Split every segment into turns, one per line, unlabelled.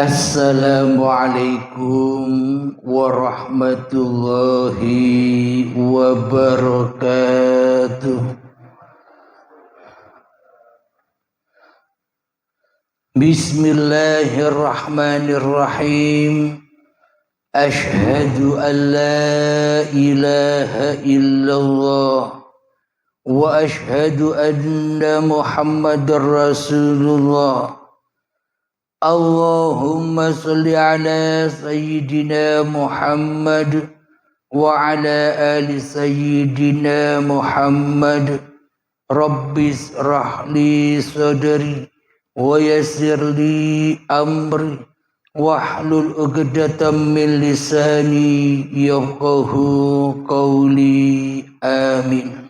Assalamualaikum warahmatullahi wabarakatuh. Bismillahirrahmanirrahim. Ashhadu an la ilaha illallah wa ashhadu anna Muhammadar Rasulullah. Allahumma salli ala Sayyidina Muhammad wa ala ali Sayyidina Muhammad. Rabbis rahli sadri wa yassir li amri wahlul 'uqdatam min lisani yafqahu qawli. Amin.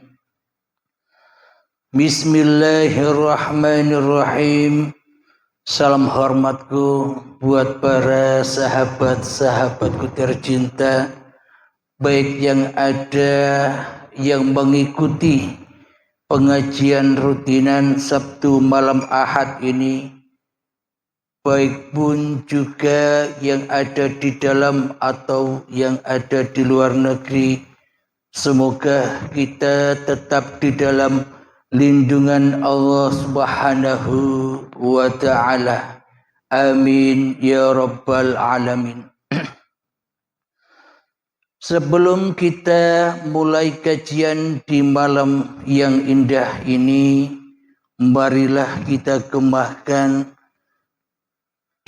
Bismillahirrahmanirrahim. Salam hormatku buat para sahabat-sahabatku tercinta, baik yang ada yang mengikuti pengajian rutinan Sabtu malam Ahad ini, baik pun juga yang ada di dalam atau yang ada di luar negeri. Semoga kita tetap di dalam lindungan Allah Subhanahu wa ta'ala. Amin ya rabbal alamin. Sebelum kita mulai kajian di malam yang indah ini, marilah kita kemahkan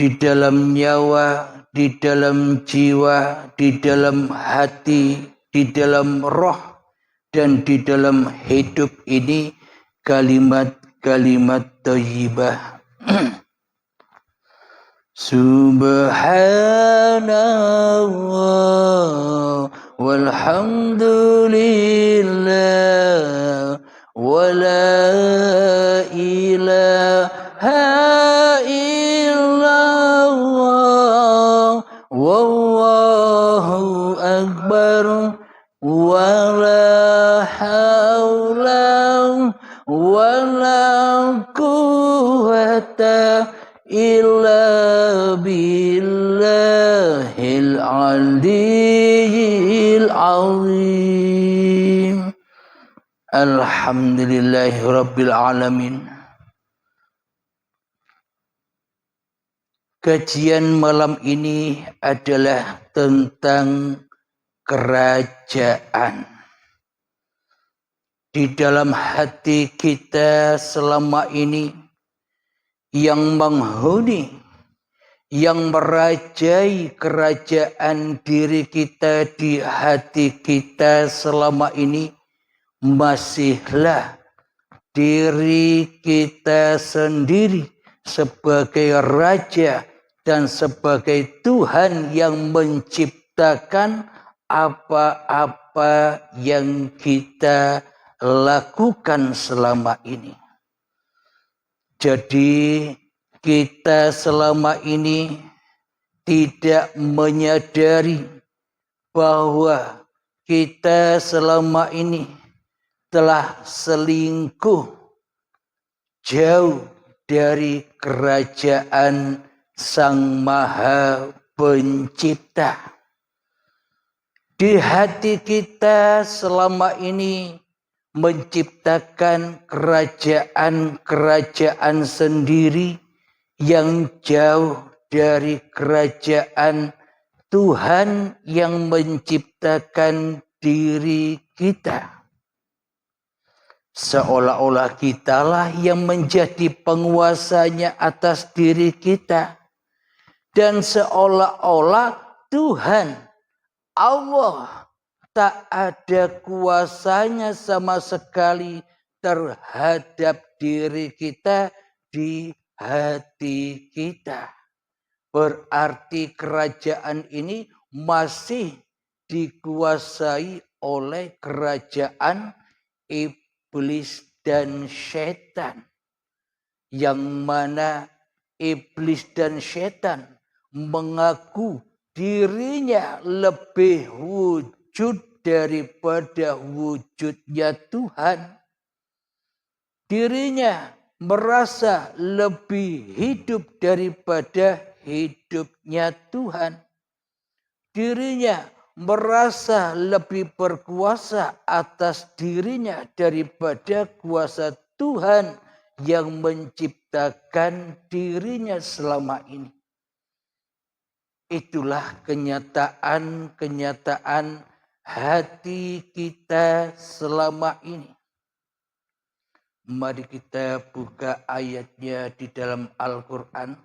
di dalam nyawa, di dalam jiwa, di dalam hati, di dalam roh, dan di dalam hidup ini kalimat-kalimat thayyibah. Subhanallah walhamdulillah wa la ilaha illallah wallahu akbar wa la haula wala quwwata illa billahil aliyyil azim. Alhamdulillahi rabbil alamin. Kajian malam ini adalah tentang kerajaan. Di dalam hati kita selama ini yang menghuni, yang merajai kerajaan diri kita di hati kita selama ini, masihlah diri kita sendiri sebagai raja dan sebagai Tuhan yang menciptakan apa-apa yang kita lakukan selama ini. Jadi kita selama ini tidak menyadari bahwa kita selama ini telah selingkuh jauh dari kerajaan Sang Maha Pencipta. Di hati kita selama ini menciptakan kerajaan-kerajaan sendiri yang jauh dari kerajaan Tuhan yang menciptakan diri kita. Seolah-olah kitalah yang menjadi penguasanya atas diri kita. Dan seolah-olah Tuhan, Allah, tak ada kuasanya sama sekali terhadap diri kita di hati kita. Berarti kerajaan ini masih dikuasai oleh kerajaan iblis dan setan. Yang mana iblis dan setan mengaku dirinya lebih wujud daripada wujudnya Tuhan. Dirinya merasa lebih hidup daripada hidupnya Tuhan. Dirinya merasa lebih berkuasa atas dirinya daripada kuasa Tuhan yang menciptakan dirinya selama ini. Itulah kenyataan hati kita selama ini. Mari kita buka ayatnya di dalam Al-Quran.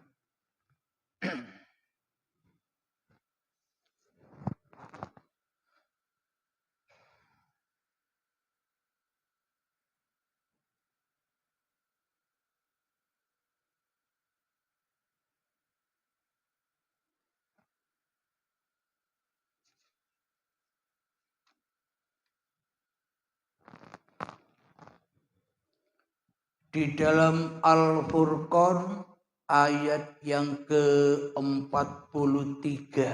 Di dalam Al-Furqan ayat yang ke-43.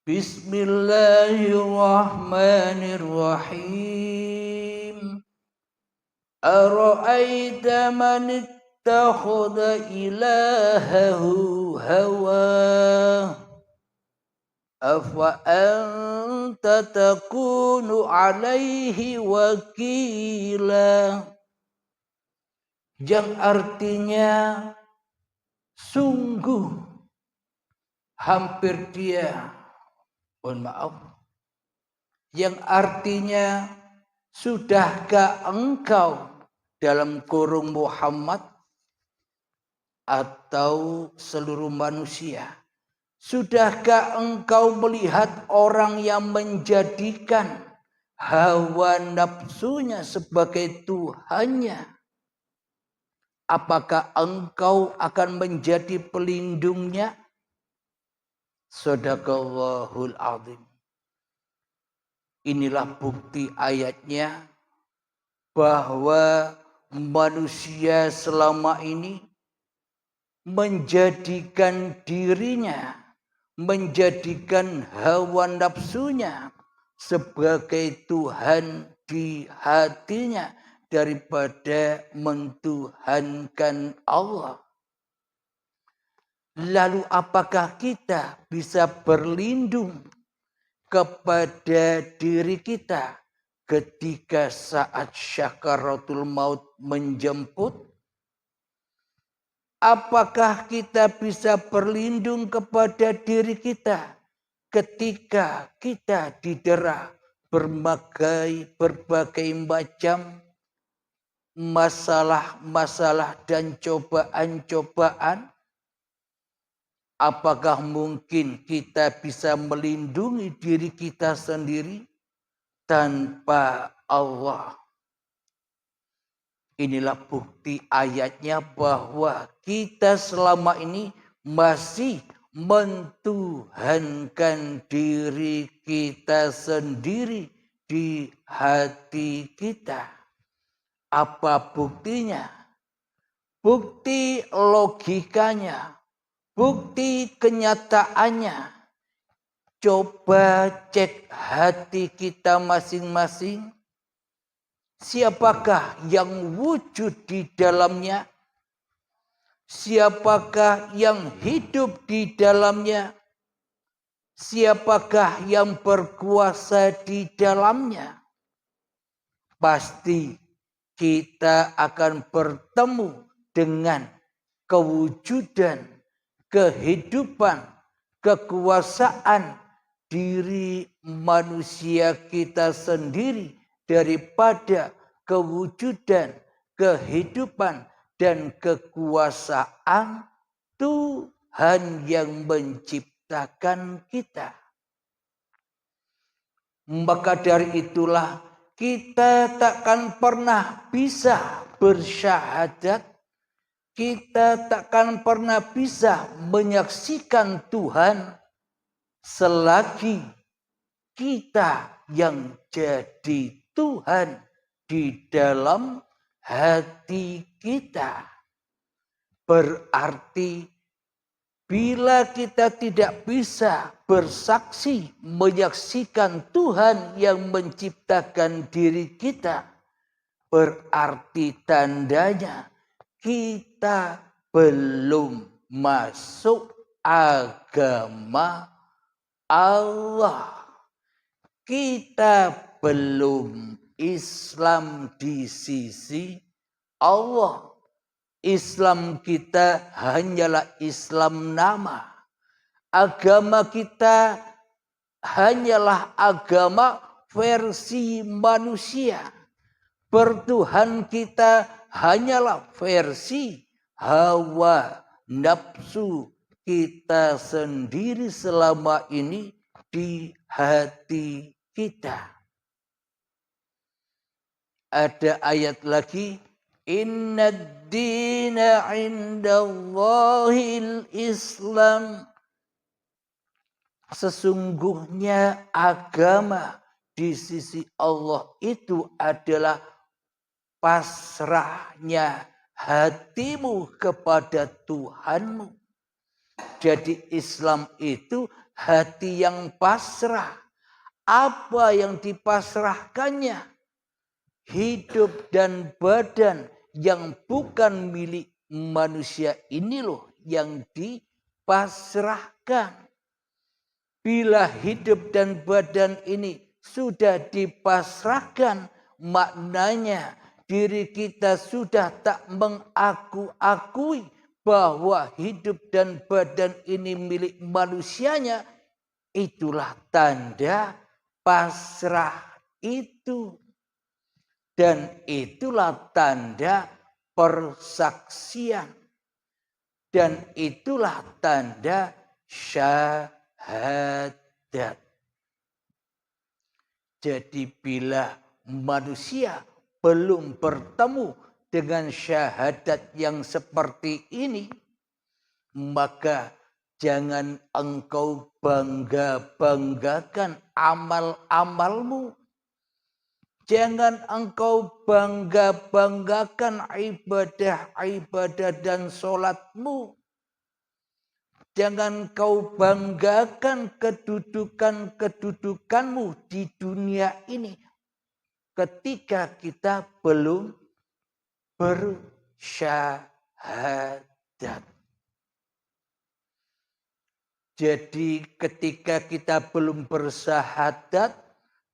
Bismillahirrahmanirrahim. Ara'aita man ittakhadha ilahahu hawah. Afa anta takunu alaihi wakila. Yang artinya sungguh hampir dia, mohon maaf, yang artinya sudahkah engkau dalam kurung Muhammad atau seluruh manusia, sudahkah engkau melihat orang yang menjadikan hawa nafsunya sebagai Tuhannya? Apakah engkau akan menjadi pelindungnya? Shadaqallahul azim. Inilah bukti ayatnya bahwa manusia selama ini menjadikan dirinya, menjadikan hawa nafsunya sebagai Tuhan di hatinya daripada mentuhankan Allah. Lalu apakah kita bisa berlindung kepada diri kita ketika saat syakaratul maut menjemput? Apakah kita bisa berlindung kepada diri kita ketika kita didera berbagai macam masalah-masalah dan cobaan-cobaan? Apakah mungkin kita bisa melindungi diri kita sendiri tanpa Allah? Inilah bukti ayatnya bahwa kita selama ini masih mentuhankan diri kita sendiri di hati kita. Apa buktinya? Bukti logikanya, bukti kenyataannya. Coba cek hati kita masing-masing. Siapakah yang wujud di dalamnya? Siapakah yang hidup di dalamnya? Siapakah yang berkuasa di dalamnya? Pasti kita akan bertemu dengan kewujudan, kehidupan, kekuasaan diri manusia kita sendiri daripada kewujudan, kehidupan, dan kekuasaan Tuhan yang menciptakan kita. Maka dari itulah kita takkan pernah bisa bersyahadat, kita takkan pernah bisa menyaksikan Tuhan selagi kita yang jadi Tuhan di dalam hati kita. Berarti bila kita tidak bisa bersaksi menyaksikan Tuhan yang menciptakan diri kita, berarti tandanya kita belum masuk agama Allah. Kita belum Islam di sisi Allah. Islam kita hanyalah Islam nama. Agama kita hanyalah agama versi manusia. Bertuhan kita hanyalah versi hawa nafsu kita sendiri selama ini di hati kita. Ada ayat lagi, inna ad-dina 'indallahil Islam. Sesungguhnya agama di sisi Allah itu adalah pasrahnya hatimu kepada Tuhanmu. Jadi Islam itu hati yang pasrah. Apa yang dipasrahkannya? Hidup dan badan yang bukan milik manusia ini loh yang dipasrahkan. Bila hidup dan badan ini sudah dipasrahkan, maknanya diri kita sudah tak mengaku-akui bahwa hidup dan badan ini milik manusianya. Itulah tanda pasrah itu. Dan itulah tanda persaksian. Dan itulah tanda syahadat. Jadi bila manusia belum bertemu dengan syahadat yang seperti ini, maka jangan engkau bangga-banggakan amal-amalmu. Jangan engkau bangga-banggakan ibadah-ibadah dan sholatmu. Jangan kau banggakan kedudukanmu di dunia ini. Ketika kita belum bersyahadat. Jadi ketika kita belum bersyahadat,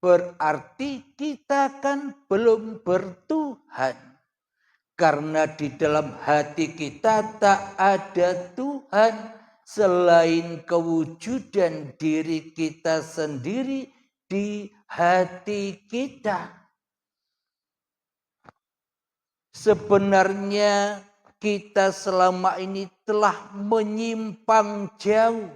berarti kita kan belum bertuhan. Karena di dalam hati kita tak ada Tuhan selain kewujudan diri kita sendiri di hati kita. Sebenarnya kita selama ini telah menyimpang jauh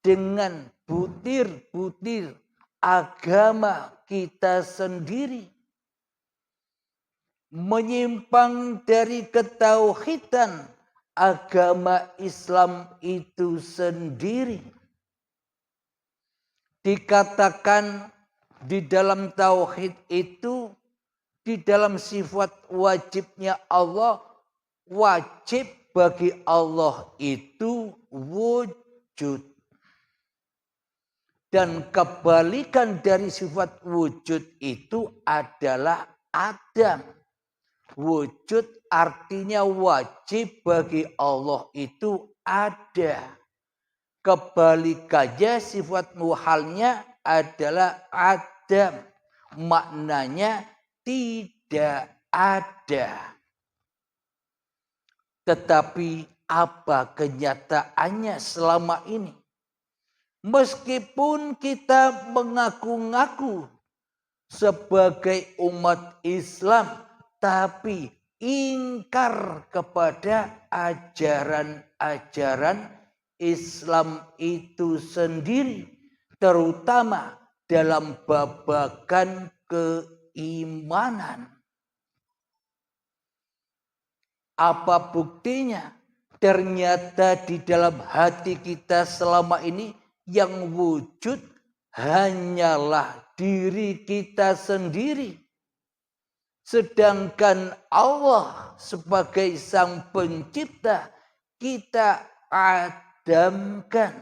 dengan butir-butir agama kita sendiri. Menyimpang dari ketauhidan agama Islam itu sendiri. Dikatakan di dalam tauhid itu, di dalam sifat wajibnya Allah, wajib bagi Allah itu wujud. Dan kebalikan dari sifat wujud itu adalah adam. Wujud artinya wajib bagi Allah itu ada. Kebalikannya sifat muhalnya adalah adam. Maknanya tidak ada. Tetapi apa kenyataannya selama ini? Meskipun kita mengaku-ngaku sebagai umat Islam, tapi ingkar kepada ajaran-ajaran Islam itu sendiri, terutama dalam babagan keimanan. Apa buktinya? Ternyata di dalam hati kita selama ini yang wujud hanyalah diri kita sendiri. Sedangkan Allah sebagai sang pencipta kita adamkan,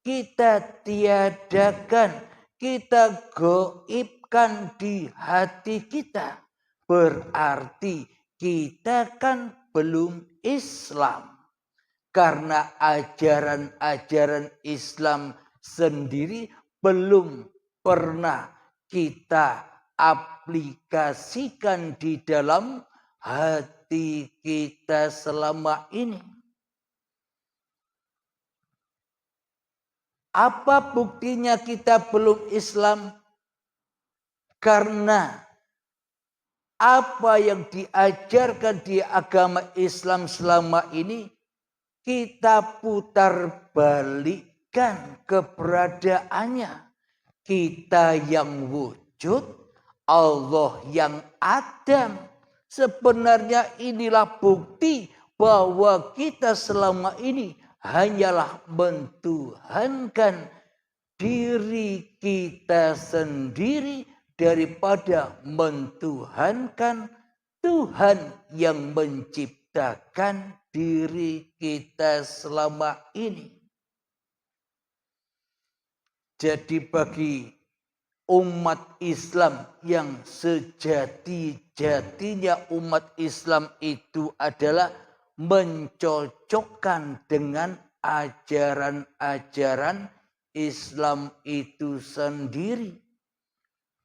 kita tiadakan, kita gaibkan di hati kita. Berarti kita kan belum Islam. Karena ajaran-ajaran Islam sendiri belum pernah kita aplikasikan di dalam hati kita selama ini. Apa buktinya kita belum Islam? Karena apa yang diajarkan di agama Islam selama ini kita putar balikkan keberadaannya. Kita yang wujud, Allah yang adam. Sebenarnya inilah bukti bahwa kita selama ini hanyalah mentuhankan diri kita sendiri daripada mentuhankan Tuhan yang menciptakan diri kita selama ini. Jadi bagi umat Islam yang sejati-jatinya umat Islam itu adalah mencocokkan dengan ajaran-ajaran Islam itu sendiri.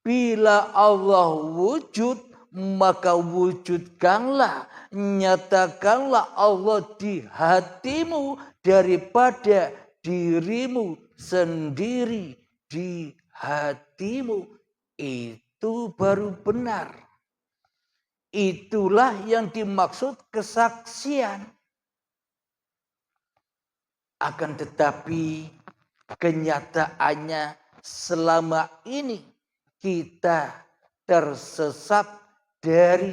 Bila Allah wujud, maka wujudkanlah, nyatakanlah Allah di hatimu daripada dirimu sendiri di hatimu. Itu baru benar. Itulah yang dimaksud kesaksian. Akan tetapi kenyataannya selama ini kita tersesat dari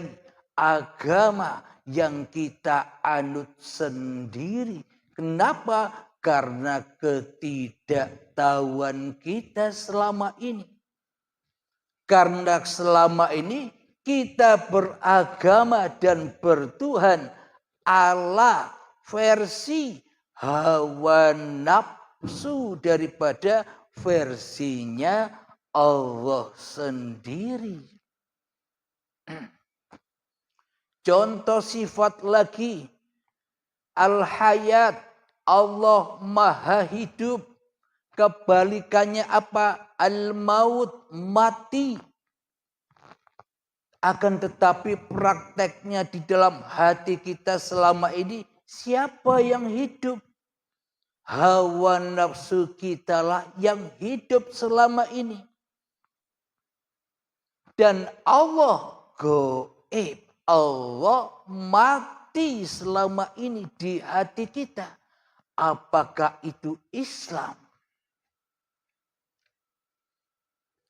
agama yang kita anut sendiri. Kenapa? Karena ketidaktahuan kita selama ini. Karena selama ini kita beragama dan bertuhan ala versi hawa nafsu daripada versinya Allah sendiri. Contoh sifat lagi. Al-Hayat. Allah maha hidup. Kebalikannya apa? Al-Maut. Mati. Akan tetapi prakteknya di dalam hati kita selama ini. Siapa yang hidup? Hawa nafsu kitalah yang hidup selama ini. Dan Allah gaib. Allah mati selama ini di hati kita. Apakah itu Islam?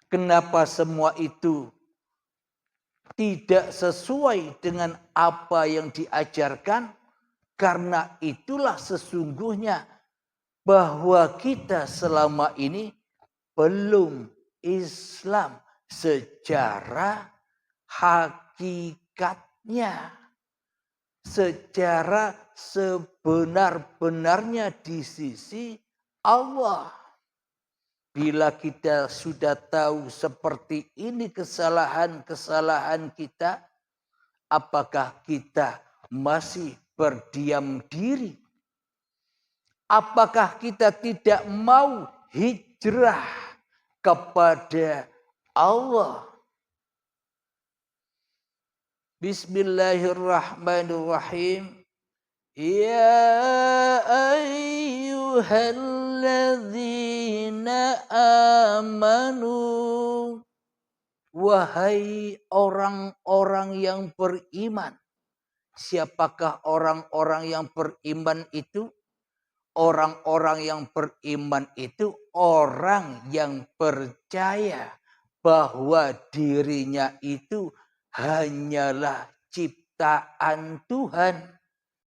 Kenapa semua itu tidak sesuai dengan apa yang diajarkan? Karena itulah sesungguhnya bahwa kita selama ini belum Islam secara hakikatnya, secara sebenar-benarnya di sisi Allah. Bila kita sudah tahu seperti ini kesalahan-kesalahan kita, apakah kita masih berdiam diri? Apakah kita tidak mau hijrah kepada Allah? Bismillahirrahmanirrahim. Ya ayyuhalladzina amanu. Wahai orang-orang yang beriman. Siapakah orang-orang yang beriman itu? Orang-orang yang beriman itu orang yang percaya bahwa dirinya itu hanyalah ciptaan Tuhan.